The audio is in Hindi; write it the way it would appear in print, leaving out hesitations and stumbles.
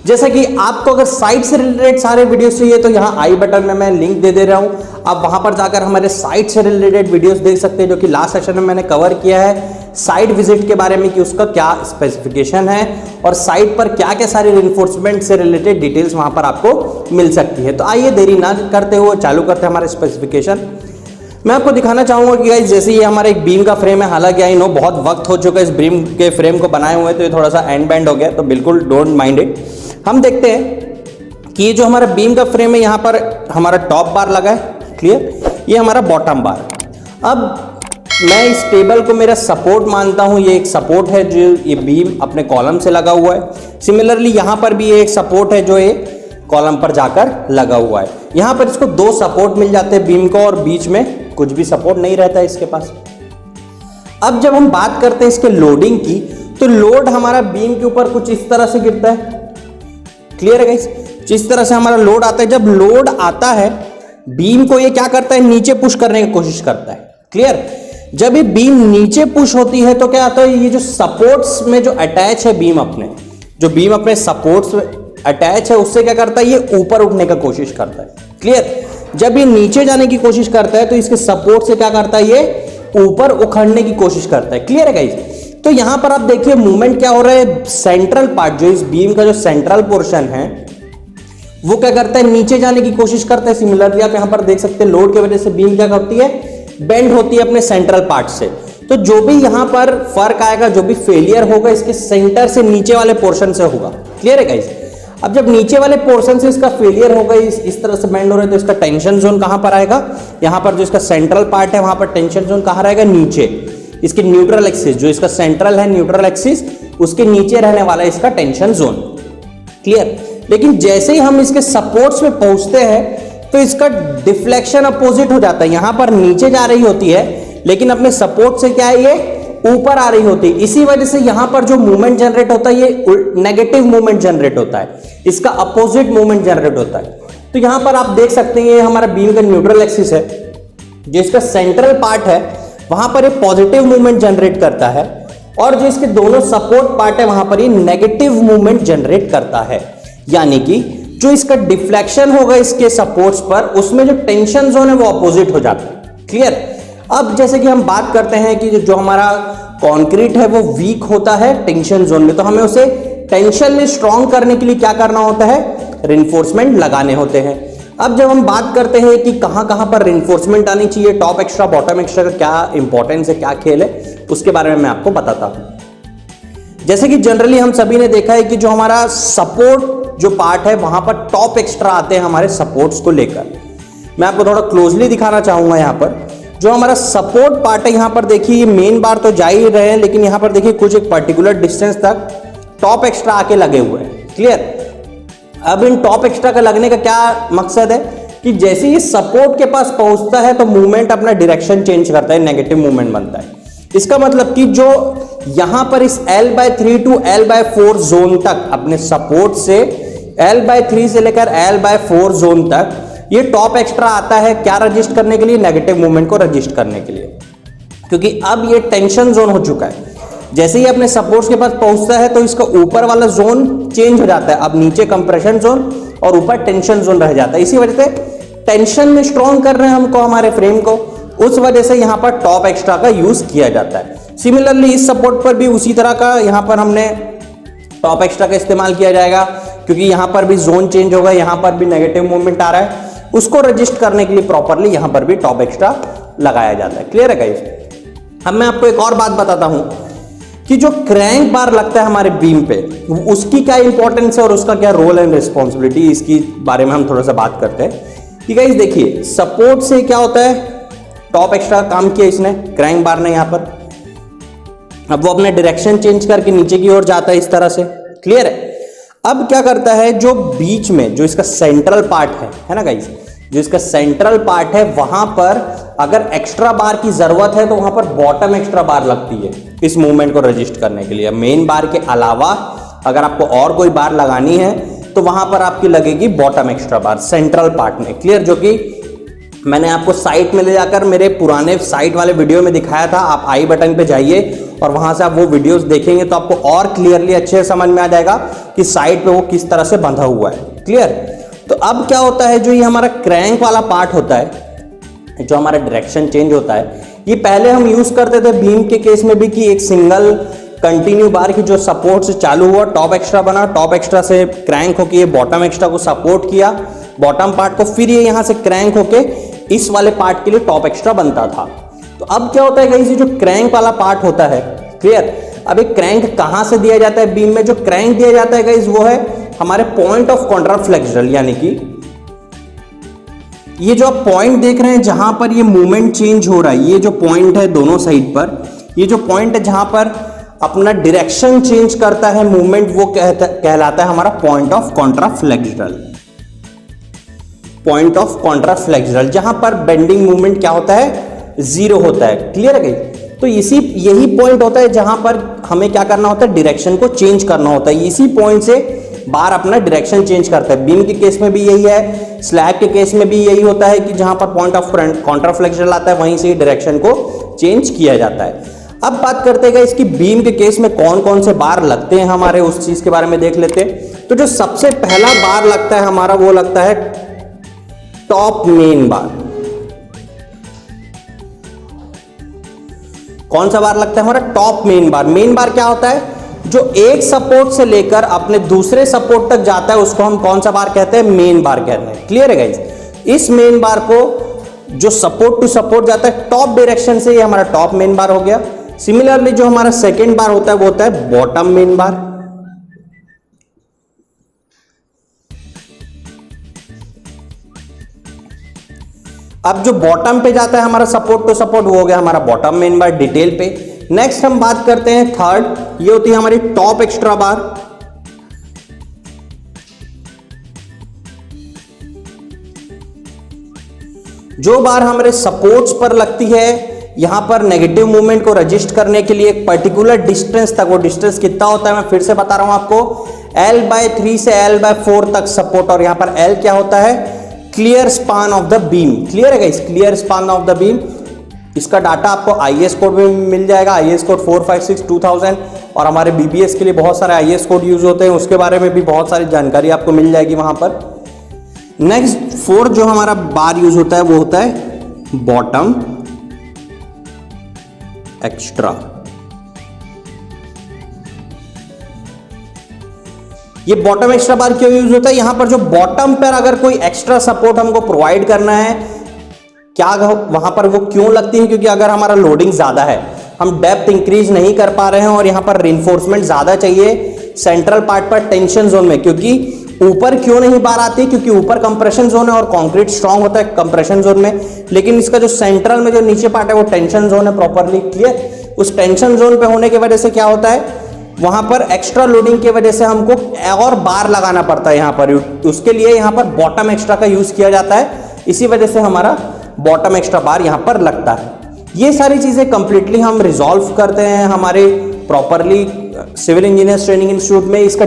जैसा कि आपको अगर साइट से रिलेटेड सारे वीडियोस चाहिए तो यहाँ आई बटन में मैं लिंक दे रहा हूँ, आप वहां पर जाकर हमारे साइट से रिलेटेड वीडियोस देख सकते हैं, जो कि लास्ट सेशन में मैंने कवर किया है साइट विजिट के बारे में कि उसका क्या स्पेसिफिकेशन है और साइट पर क्या क्या सारी रिइंफोर्समेंट से रिलेटेड डिटेल्स वहां पर आपको मिल सकती है। तो आइए देरी ना करते हुए चालू करते हैं हमारे स्पेसिफिकेशन। मैं आपको दिखाना चाहूंगा कि गाइस जैसे ये हमारा एक बीम का फ्रेम है, हालांकि आई नो बहुत वक्त हो चुका है इस बीम के फ्रेम को बनाए हुए, तो ये थोड़ा सा एंड बैंड हो गया, तो बिल्कुल डोंट माइंड इट। हम देखते हैं कि ये जो हमारा बीम का फ्रेम है यहाँ पर हमारा टॉप बार लगा है, क्लियर, ये हमारा बॉटम बार। अब मैं इस टेबल को मेरा सपोर्ट मानता हूं, ये एक सपोर्ट है जो ये बीम अपने कॉलम से लगा हुआ है। सिमिलरली यहां पर भी ये एक सपोर्ट है जो ये कॉलम पर जाकर लगा हुआ है। यहां पर इसको दो सपोर्ट मिल जाते हैं बीम को और बीच में कुछ भी सपोर्ट नहीं रहता है इसके पास। अब जब हम बात करते हैं इसके लोडिंग की, तो लोड हमारा बीम के ऊपर कुछ इस तरह से गिरता है, क्लियर है गाइस, जिस तरह से हमारा लोड आता है। जब लोड आता है बीम को ये क्या करता है, नीचे पुश करने की कोशिश करता है, क्लियर। जब ये बीम नीचे पुश होती है तो क्या आता है, ये जो सपोर्ट्स में जो अटैच है बीम अपने, जो बीम अपने सपोर्ट्स में अटैच है उससे क्या करता है, ये ऊपर उठने का कोशिश करता है, क्लियर। जब ये नीचे जाने की कोशिश करता है तो इसके सपोर्ट से क्या करता है, ये ऊपर उखड़ने की कोशिश करता है, क्लियर है गाइस। तो यहां पर आप देखिए मूवमेंट क्या हो रहा है, सेंट्रल पार्ट जो इस बीम का जो सेंट्रल पोर्शन है वो क्या करता है, नीचे जाने की कोशिश करता है। सिमिलरली आप यहां पर देख सकते हैं लोड की वजह से बीम क्या करती है, बेंड होती है अपने सेंट्रल पार्ट से। तो जो भी यहां पर फर्क आएगा, जो भी फेलियर होगा इसके सेंटर से नीचे वाले पोर्शन से होगा, क्लियर है गाइस। अब जब नीचे वाले पोर्शन से इसका फेलियर होगा, इस तरह से बेंड हो रहा है, तो इसका टेंशन जोन कहां पर आएगा, यहां पर जो इसका सेंट्रल पार्ट है वहां पर टेंशन जोन कहां रहेगा, नीचे। इसकी न्यूट्रल एक्सिस, जो इसका सेंट्रल है न्यूट्रल एक्सिस, उसके नीचे रहने वाला है इसका टेंशन जोन, क्लियर। लेकिन जैसे ही हम इसके सपोर्ट्स में पहुंचते हैं तो इसका डिफ्लेक्शन अपोजिट हो जाता है, यहां पर नीचे जा रही होती है लेकिन अपने सपोर्ट से क्या है, ये ऊपर आ रही होती है। इसी वजह से यहां पर जो मूवमेंट जनरेट होता है ये नेगेटिव मूवमेंट जनरेट होता है, इसका अपोजिट मूवमेंट जनरेट होता है। तो यहां पर आप देख सकते हैं ये हमारा बीम का न्यूट्रल एक्सिस है, जो इसका सेंट्रल पार्ट है वहां पर ये पॉजिटिव मूवमेंट जनरेट करता है और जो इसके दोनों सपोर्ट पार्ट है वहां पर ये नेगेटिव मूवमेंट जनरेट करता है। यानी कि जो इसका डिफ्लेक्शन होगा इसके सपोर्ट्स पर, उसमें जो टेंशन जोन है वो अपोजिट हो जाता है, क्लियर। अब जैसे कि हम बात करते हैं कि जो हमारा कंक्रीट है वो वीक होता है टेंशन जोन में, तो हमें उसे टेंशन में स्ट्रॉन्ग करने के लिए क्या करना होता है, रिइंफोर्समेंट लगाने होते हैं। अब जब हम बात करते हैं कि कहां कहां पर रिइंफोर्समेंट आनी चाहिए, टॉप एक्स्ट्रा बॉटम एक्स्ट्रा का क्या इंपॉर्टेंस है, क्या खेल है, उसके बारे में मैं आपको बताता हूं। जैसे कि जनरली हम सभी ने देखा है कि जो हमारा सपोर्ट जो पार्ट है वहां पर टॉप एक्स्ट्रा आते हैं हमारे सपोर्ट्स को लेकर। मैं आपको थोड़ा क्लोजली दिखाना चाहूंगा। यहां पर जो हमारा सपोर्ट पार्ट है, यहां पर देखिए ये मेन बार तो जा ही रहे हैं, लेकिन यहां पर देखिए कुछ एक पर्टिकुलर डिस्टेंस तक टॉप एक्स्ट्रा आके लगे हुए हैं, क्लियर। अब इन टॉप एक्स्ट्रा का लगने का क्या मकसद है कि जैसे ये सपोर्ट के पास पहुंचता है तो मूवमेंट अपना डायरेक्शन चेंज करता है, नेगेटिव मूवमेंट बनता है। इसका मतलब कि जो यहां पर इस L/3 टू L/4 जोन तक अपने सपोर्ट से L/3 से लेकर L/4 जोन तक ये टॉप एक्स्ट्रा आता है, क्या रजिस्ट करने के लिए, नेगेटिव मूवमेंट को रजिस्ट करने के लिए, क्योंकि अब ये टेंशन जोन हो चुका है। जैसे ही अपने सपोर्ट्स के पास पहुंचता है तो इसका ऊपर वाला जोन चेंज हो जाता है, अब नीचे कंप्रेशन जोन और ऊपर टेंशन जोन रह जाता है। इसी वजह से टेंशन में स्ट्रॉन्ग कर रहे हैं हमको हमारे फ्रेम को, उस वजह से यहां पर टॉप एक्स्ट्रा का यूज किया जाता है। सिमिलरली इस सपोर्ट पर भी उसी तरह का यहां पर हमने टॉप एक्स्ट्रा का इस्तेमाल किया जाएगा, क्योंकि यहां पर भी जोन चेंज होगा, यहां पर भी नेगेटिव मूवमेंट आ रहा है, उसको रजिस्ट करने के लिए प्रॉपरली यहां पर भी टॉप एक्स्ट्रा लगाया जाता है, क्लियर है गाइस। अब मैं आपको एक और बात बताता हूं कि जो क्रैंक बार लगता है हमारे बीम पे, उसकी क्या इंपॉर्टेंस है और उसका क्या रोल एंड रिस्पॉन्सिबिलिटी, इसकी बारे में हम थोड़ा सा बात करते हैं। कि गाइस देखिए सपोर्ट से क्या होता है, टॉप एक्स्ट्रा काम किया इसने, क्रैंक बार ने यहां पर, अब वो अपने डायरेक्शन चेंज करके नीचे की ओर जाता है इस तरह से, क्लियर है। अब क्या करता है, जो बीच में जो इसका सेंट्रल पार्ट है ना गाइस, जो इसका सेंट्रल पार्ट है वहां पर अगर एक्स्ट्रा बार की जरूरत है तो वहां पर बॉटम एक्स्ट्रा बार लगती है इस मूवमेंट को रजिस्ट करने के लिए। मेन बार के अलावा अगर आपको और कोई बार लगानी है तो वहां पर आपकी लगेगी बॉटम एक्स्ट्रा बार सेंट्रल पार्ट में, क्लियर, जो कि मैंने आपको साइट में ले जाकर मेरे पुराने साइट वाले वीडियो में दिखाया था। आप आई बटन पे जाइए और वहां से आप वो वीडियोस देखेंगे तो आपको और क्लियरली अच्छे से समझ में आ जाएगा कि साइट पे वो किस तरह से बंधा हुआ है। क्लियर। तो अब क्या होता है, जो ये हमारा क्रैंक वाला पार्ट होता है, जो हमारा डायरेक्शन चेंज होता है, ये पहले हम यूज करते थे बीम के केस में भी कि एक सिंगल कंटिन्यू बार की जो सपोर्ट से चालू हुआ, टॉप एक्स्ट्रा बना, टॉप एक्स्ट्रा से क्रैंक होके ये बॉटम एक्स्ट्रा को सपोर्ट किया, बॉटम पार्ट को, फिर ये यहां से क्रैंक होके इस वाले पार्ट के लिए टॉप एक्स्ट्रा बनता था। तो अब क्या होता है गाइस, ये जो क्रैंक वाला पार्ट होता है, क्लियर। अब एक क्रैंक कहां से दिया जाता है बीम में? जो क्रैंक दिया जाता है गाइस वो है हमारे पॉइंट ऑफ कॉन्ट्राफ्लेक्सुरल, यानी कि ये जो आप पॉइंट देख रहे हैं जहां पर ये मूवमेंट चेंज हो रहा है, ये जो पॉइंट है दोनों साइड पर, ये जो पॉइंट है जहां पर अपना डायरेक्शन चेंज करता है मूवमेंट, वो कहलाता है हमारा पॉइंट ऑफ कॉन्ट्राफ्लेक्सुरल। पॉइंट ऑफ कॉन्ट्राफ्लेक्सुरल, जहां पर बेंडिंग मूवमेंट क्या होता है? जीरो होता है। क्लियर है गाइस। तो यही पॉइंट होता है जहां पर हमें क्या करना होता है? डायरेक्शन को चेंज करना होता है। इसी पॉइंट से बार अपना डायरेक्शन चेंज करता है। बीम के केस में भी यही है, स्लैब के केस में भी यही होता है कि जहां पर पॉइंट ऑफ कॉन्ट्राफ्लेक्सुरल आता है वहीं से डायरेक्शन को चेंज किया जाता है। अब बात करते हैं इसकी बीम के केस में कौन कौन से बार लगते हैं हमारे, उस चीज के बारे में देख लेते हैं। तो जो सबसे पहला बार लगता है हमारा वो लगता है टॉप मेन बार। कौन सा बार लगता है हमारा? टॉप मेन बार। मेन बार क्या होता है? जो एक सपोर्ट से लेकर अपने दूसरे सपोर्ट तक जाता है उसको हम कौन सा बार कहते हैं? मेन बार कहते हैं। क्लियर है गाइस। इस मेन बार को जो सपोर्ट टू सपोर्ट जाता है टॉप डायरेक्शन से, ये हमारा टॉप मेन बार हो गया। सिमिलरली जो हमारा सेकेंड बार होता है वो होता है बॉटम मेन बार। अब जो बॉटम पे जाता है हमारा सपोर्ट टू सपोर्ट, वो हो गया हमारा बॉटम मेन बार डिटेल पे। नेक्स्ट हम बात करते हैं थर्ड, ये होती है हमारी टॉप एक्स्ट्रा बार। जो बार हमारे सपोर्ट्स पर लगती है, यहां पर नेगेटिव मूवमेंट को रजिस्ट करने के लिए एक पर्टिकुलर डिस्टेंस तक, वो डिस्टेंस कितना होता है मैं फिर से बता रहा हूं आपको, L/3 से L/4 तक सपोर्ट। और यहां पर L क्या होता है? Clear span of the beam. Clear है guys, clear span of the beam. इसका डाटा आपको आईएस कोड में मिल जाएगा, आईएस कोड 456 2000, और हमारे बीबीएस के लिए बहुत सारे आईएस कोड यूज होते हैं, उसके बारे में भी बहुत सारी जानकारी आपको मिल जाएगी वहां पर। नेक्स्ट फोर्थ जो हमारा बार यूज होता है वो होता है बॉटम एक्स्ट्रा। ये बॉटम एक्स्ट्रा बार क्यों यूज होता है? यहां पर जो बॉटम पर अगर कोई एक्स्ट्रा सपोर्ट हमको प्रोवाइड करना है, क्या वहां पर वो क्यों लगती है? क्योंकि अगर हमारा लोडिंग ज्यादा है, हम डेप्थ इंक्रीज नहीं कर पा रहे हैं और यहां पर रिइंफोर्समेंट ज्यादा चाहिए सेंट्रल पार्ट पर टेंशन जोन में। क्योंकि ऊपर क्यों नहीं बार आती? क्योंकि ऊपर कंप्रेशन जोन है और कंक्रीट स्ट्रांग होता है कंप्रेशन जोन में, लेकिन इसका जो सेंट्रल में जो नीचे पार्ट है वो टेंशन जोन है प्रॉपरली। क्लियर। उस टेंशन जोन पे होने की वजह से क्या होता है, वहां पर एक्स्ट्रा लोडिंग की वजह से हमको और बार लगाना पड़ता है यहां पर। उसके लिए यहां पर बॉटम एक्स्ट्रा का यूज किया जाता है, इसी वजह से हमारा बॉटम एक्स्ट्रा बार यहां पर लगता है। ये सारी चीजें कंप्लीटली हम रिजॉल्व करते हैं हमारे properly civil engineers training institute में। इसका